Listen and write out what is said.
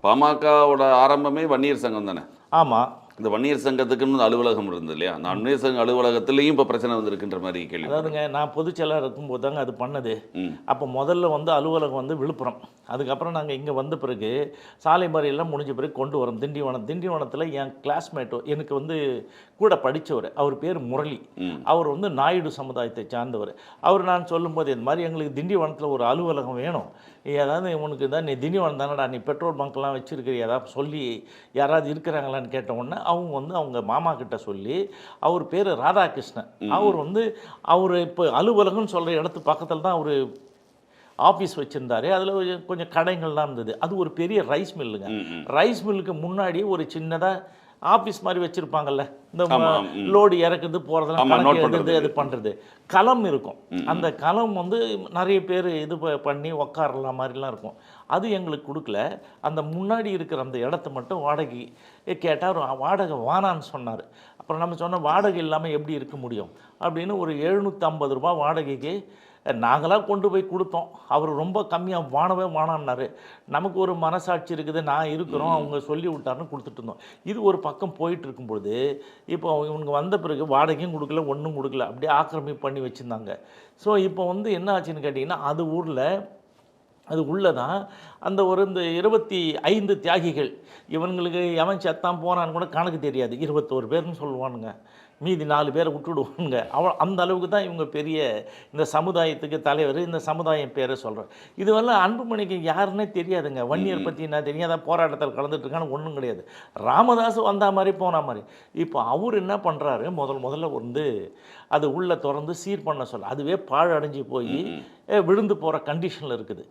பாமகவோட ஆரம்பமே வன்னியர் சங்கம் தானே. ஆமாம். இந்த வன்னியர் சங்கத்துக்குன்னு அலுவலகம் இருந்தது இல்லையா? நான் வன்னியர் சங்க அலுவலகத்திலையும் இப்போ பிரச்சனை வந்திருக்குன்ற மாதிரி கேள்வி. அதாவதுங்க, நான் பொதுச்செயலாளர் இருக்கும்போது தாங்க அது பண்ணது. அப்போ முதல்ல அலுவலகம் விழுப்புரம். அதுக்கப்புறம் நாங்கள் இங்கே வந்த பிறகு சாலை மறியெல்லாம் முடிஞ்ச பிறகு கொண்டு வரோம் திண்டிவனத்தில் என் கிளாஸ்மேட்டோ எனக்கு கூட படித்தவர், அவர் பேர் முரளி. அவர் நாயுடு சமுதாயத்தை சார்ந்தவர். நான் சொல்லும்போது இந்த மாதிரி எங்களுக்கு திண்டிவனத்தில் ஒரு அலுவலகம் வேணும், ஏதாவது உனக்கு தான் நீ திண்டிவனம் தானடா, நீ பெட்ரோல் பங்க்லாம் வச்சுருக்கிற, ஏதாவது சொல்லி யாராவது இருக்கிறாங்களான்னு கேட்ட உடனே அவங்க மாமா கிட்ட சொல்லி, அவர் பேர் ராதாகிருஷ்ணன். அவர் இப்போ அலுவலகம்னு சொல்கிற இடத்து பக்கத்தில் தான் அவர் ஆஃபீஸ் வச்சுருந்தாரு. அதில் கொஞ்சம் கடைகள்லாம் இருந்தது. அது ஒரு பெரிய ரைஸ் மில்லுங்க. ரைஸ் மில்லுக்கு முன்னாடி ஒரு சின்னதாக ஆஃபீஸ் மாதிரி வச்சுருப்பாங்கல்ல, இந்த லோடு இறக்குது போகிறதெல்லாம் கணக்கு எழுதுறது, அது பண்ணுறது களம் இருக்கும். அந்த களம் நிறைய பேர் இது பண்ணி உக்காரலாம் மாதிரிலாம் இருக்கும். அது எங்களுக்கு கொடுக்கல. அந்த முன்னாடி இருக்கிற அந்த இடத்த மட்டும் வாடகை கேட்டால் வாடகை வானான்னு சொன்னார். அப்புறம் நம்ம சொன்ன வாடகை இல்லாமல் எப்படி இருக்க முடியும் அப்படின்னு ஒரு 750 ரூபா வாடகைக்கு நாங்களாக கொண்டு போய் கொடுத்தோம். அவர் ரொம்ப கம்மியாக வானான்னாரு. நமக்கு ஒரு மனசாட்சி இருக்குது, நான் இருக்கிறோம், அவங்க சொல்லி விட்டாருன்னு கொடுத்துட்டு இருந்தோம். இது ஒரு பக்கம் போயிட்டு இருக்கும்பொழுது இப்போ இவங்க வந்த பிறகு வாடகையும் கொடுக்கல, ஒன்றும் கொடுக்கல, அப்படியே ஆக்கிரமிப்பு பண்ணி வச்சுருந்தாங்க. ஸோ இப்போ என்ன ஆச்சுன்னு கேட்டிங்கன்னா, அது உள்ளே தான் அந்த இந்த 25 தியாகிகள், இவங்களுக்கு எவன் செத்தான் போனான்னு கூட கணக்கு தெரியாது. 21 பேர்னு சொல்லுவானுங்க, மீதி 4 பேரை விட்டுடுவானுங்க. அந்த அளவுக்கு தான் இவங்க பெரிய இந்த சமுதாயத்துக்கு தலைவர். இந்த சமுதாயம் பேரை சொல்கிறேன். இதுவெல்லாம் அன்புமணிக்கு யாருன்னே தெரியாதுங்க. வன்னியர் பற்றி என்ன தெரியாத, போராட்டத்தில் கலந்துட்டுருக்கான்னு ஒன்றும் கிடையாது. ராமதாஸ் வந்தா மாதிரி போன மாதிரி. இப்போ அவர் என்ன பண்ணுறாரு, முதல்ல அது உள்ளே திறந்து சீர் பண்ண சொல்ல, அதுவே பாழடைஞ்சு போய் விழுந்து போகிற கண்டிஷனில் இருக்குது.